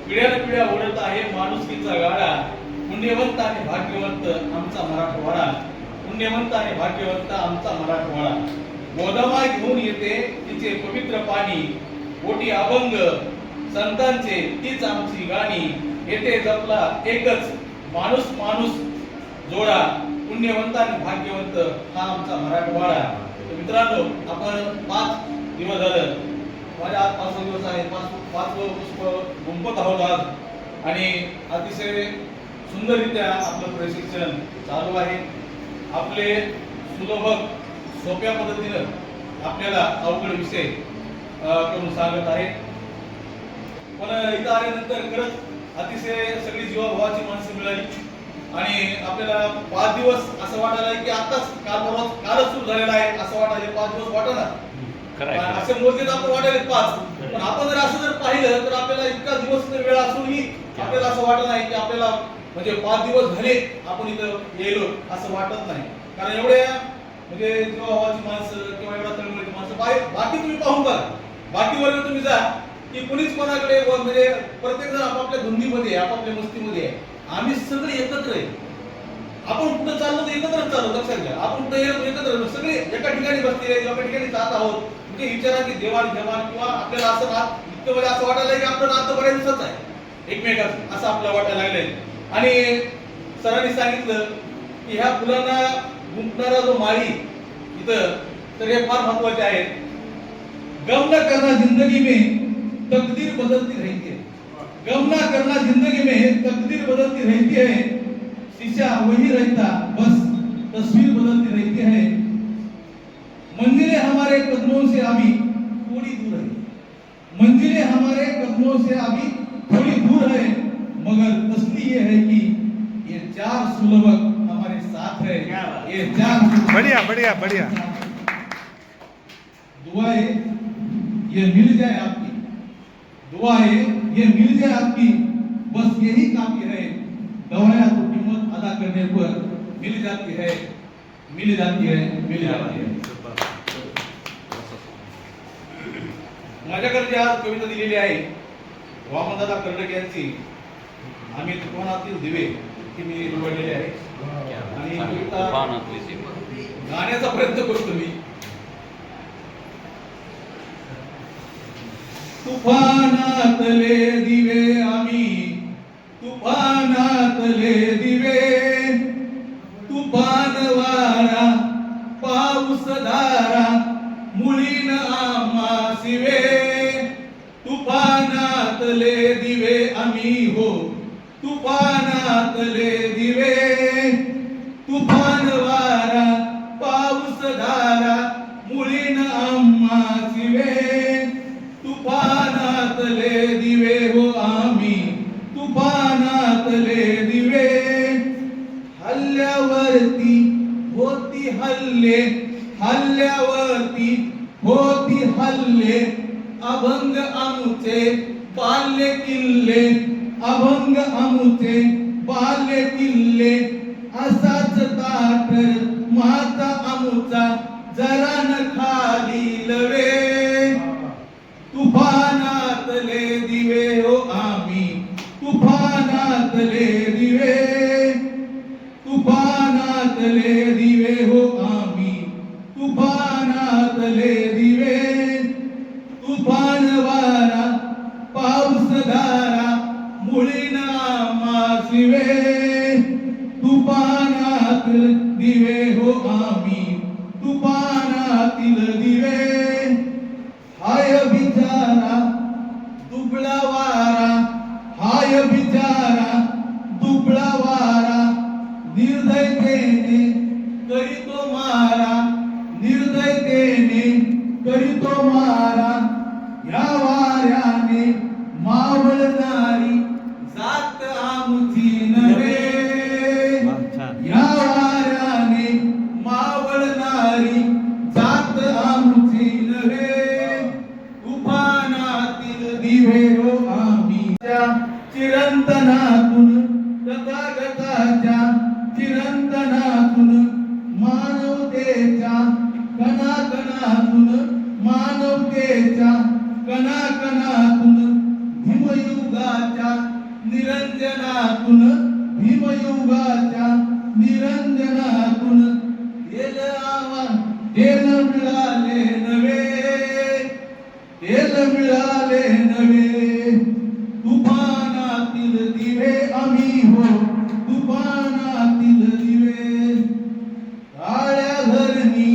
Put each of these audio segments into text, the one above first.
पिढ्यानपिढ्या ओढत आहे माणुसकीचा गाडा. पुण्यवंत आणि भाग्यवंत आमचा मराठवाडा. पुण्यवंत आणि भाग्यवंत आमचा मराठवाडा. गोदामा घेऊन येते तिचे पवित्र पाणी. ओटी अभंग संतांचे तीच आमची गाणी. येथे जपला एकच माणूस माणूस जोडा. पुण्यवंत आणि भाग्यवंत हा आमचा मराठवाडा. मित्रांनो, आपण 5 दिवस झालं, माझ्या आज 5 दिवस आहे, 5 पुष्प गुंफत आहोत आज. आणि अतिशय सुंदररित्या आपलं प्रशिक्षण चालू आहे. आपले सुलभ सोप्या पद्धतीनं आपल्याला अवघड विषय करून सांगत आहे. पण इथं आल्यानंतर खरंच अतिशय सगळी जीवाभावाची माणसं मिळाली. आणि आपल्याला 5 दिवस असं वाटायला की आताच कालच सुरू झालेला आहे असं वाटायला. 5 दिवस वाटना असे मोजलेत आपण वाटायला 5. पण आपण जर असं पाहिलं तर आपल्याला इतका दिवस वेळ असूनही आपल्याला असं वाटत नाही की आपल्याला म्हणजे 5 दिवस झाले आपण इथं गेलो असं वाटत नाही. कारण एवढ्या म्हणजे जीवाभावाची माणसं किंवा एवढ्या तळमळीची माणसं बाकी तुम्ही पाहून बघा. बाकी वर्ग तुम्ही जा की कुणीच कोणाकडे म्हणजे प्रत्येक जण आपापल्या धुंदीमध्ये आपापल्या मस्तीमध्ये आहे. आम्ही सगळे एकत्र आहे. आपण कुठं चाललो तर एकत्रच चाललो. लक्षात घ्या, आपण कुठं येतो एकत्र सगळे एका ठिकाणी बसले एका ठिकाणी जात आहोत. म्हणजे विचारा की देवाणघेवाण किंवा आपल्याला असं इतकं म्हणजे असं वाटायला की आपलं नातं बऱ्याच दिवसाच आहे एकमेकाचं असं आपल्याला वाटायला लागलंय. आणि सरांनी सांगितलं की ह्या फुलांना गुंफणारा जो माळी इथं तर हे फार महत्वाचे आहेत. गम न करना जिंदगी में तकदीर बदलती रहती है. गम ना करना जिंदगी में तकदीर बदलती रहती है. शीशा वही रहता बस तस्वीर बदलती रहती है. मंजिलें हमारे कदमों से अभी थोड़ी दूर है. मंजिलें हमारे कदमों से अभी थोड़ी दूर है. मगर तसली ये है कि ये 4 सुलभक हमारे साथ है. ये 4 बढ़िया बढ़िया बढ़िया. दुआएं ये मिल जाए आपकी. दुआएं ये मिल जाए आपकी. बस यही काफी है. दवाया तो कीमत अदा करने पर मिल जाती है. मिल जाती है. मिल जाती है. माझ्याकडे जी आज कविता दिलेली आहे वामनदादा कर्डक यांची आम्ही तुफानातील दिवे ती मी निवडलेली आहे. आणि कविता गाण्याचा प्रयत्न करतो मी. तुफानातले दिवे आम्ही तुफानातले दिवे. तुफान वारा पाऊस धारा मुलीन आम्हा शिवे. तुफानातले दिवे आम्ही हो तुफानातले दिवे. तुफान वारा पाऊस धारा मुलीन आम्हा शिवे. तुफानातले दिवे हो आम्ही तुफानातले दिवे. हल्ल्यावरती होती हल्ले हल्ल्यावरती होती हल्ले. अभंग आमुचे बाल्य किल्ले अभंग आमुचे बाल्य किल्ले. असाच ताटर माता आमुचा जरा न खाली लवे. तुफानातले दिवे हो आम्ही तुफानातले दिवे. तुफानातले दिवे हो आम्ही तुफानातले दिवे. तुफान वारा पाऊस धारा मुळीन आम्हा शिवे. तुफानातील दिवे हो आम्ही तुफानातील दिवे. हाय बिचारा दुबळा वारा हाय बिचारा दुबळा वारा. निर्दयतेने करीतो मारा निर्दयतेने करीतो मारा. या वाऱ्याने मावळणारी जात आमची नव्हे. या वाऱ्याने मावळणारी जात आमची नव्हे. तुफानातील दिवे हो आम्ही चिरंतनातून तथागताच्या चिरंतनातून मानवतेच्या कणाकणातून मानवतेच्या कणाकणातून भीमयुगाच्या निरंजनातून भीमयुगाच्या निरंजनातून तेल तेल मिळाले नवे तेल मिळाले नवे तुफानातील दिवे आम्ही हो तुफानातील दिवे काळ्या धरणी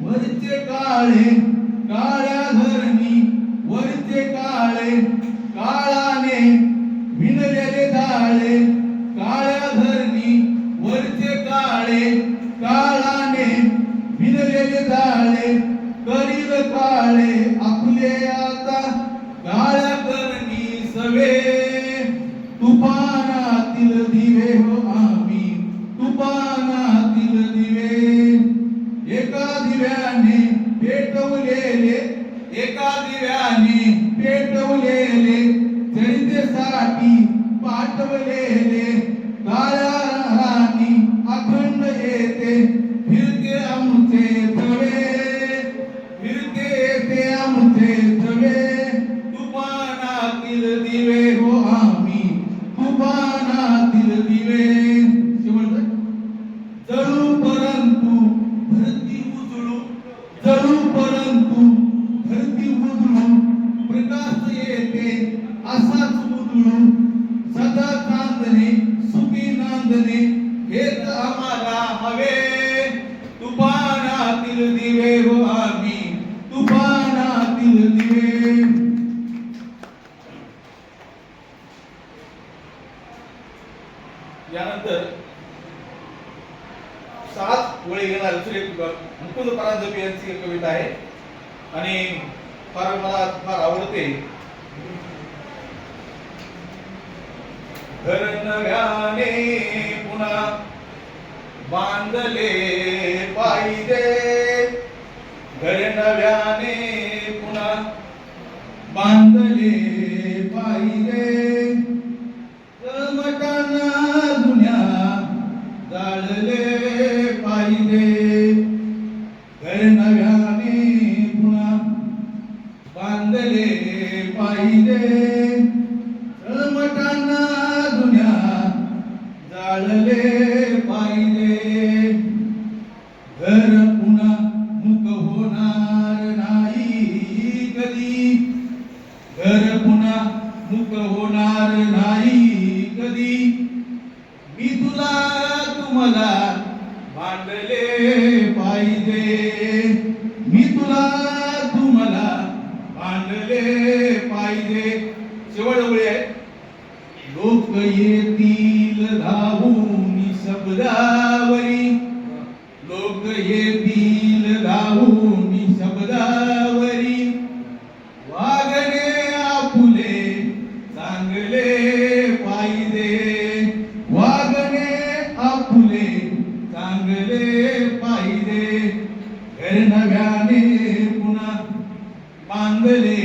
वरचे काळे काळ्या धरणी वरचे काळे काळाने विणलेले जाळे काळ्या धरणी वरचे काळे काळाने विणलेले जाळे करील काळे आपले आता काळ्या करणी सवे तुफानातील दिवे हो आम्ही तुफानातील दिवे एका दिव्याने पेटवलेले एका दिव्याने पेटवलेले जनतेसाठी पाठवलेले काळ्या राणी अखंड येते फिरते आमचे थवे फिरते येते आमचे थवे तुफानातील दिवे हो आम्ही तुफानातील दिवे जळू परंतु धरती उजळू जळू परंतु धरती उजळू प्रकाश येते असाच उजळू सदा चांदणे सुखी नांदणे हेच आम्हाला हवे तुफानातील दिवे हो आम्ही तुफानातील दिवे यानंतर 7 ओळी घेणार मुकुंद परांजपे यांची एक कविता आहे आणि मला फार आवडते. घर नव्याने पुन्हा बांधले पाहिजे घर नव्याने पुन्हा बांधले पाहिजे जळमटांना जुन्या जाळले पाहिजे घर नव्याने पुन्हा बांधले पाहिजे जळमटांना जुन्या जाळले पाहिजे घर पुन्हा मुक होणार नाही कधी घर पुन्हा मुक होणार नाही कधी मी तुला तुम्हाला बांधले पाहिजे मी तुला तुम्हाला बांधले पाहिजे. शेवट वेळ आहे. लोक येतील धावून शब्दावरी लोक येतील धावून शब्दावरी वागणे आपुले चांगले पाहिजे वागणे आपुले चांगले पाहिजे घर नव्याने पुन्हा बांधले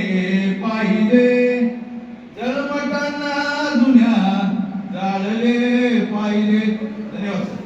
पाहिजे जळमटांना जुन्या जाळले पाहिजे. धन्यवाद.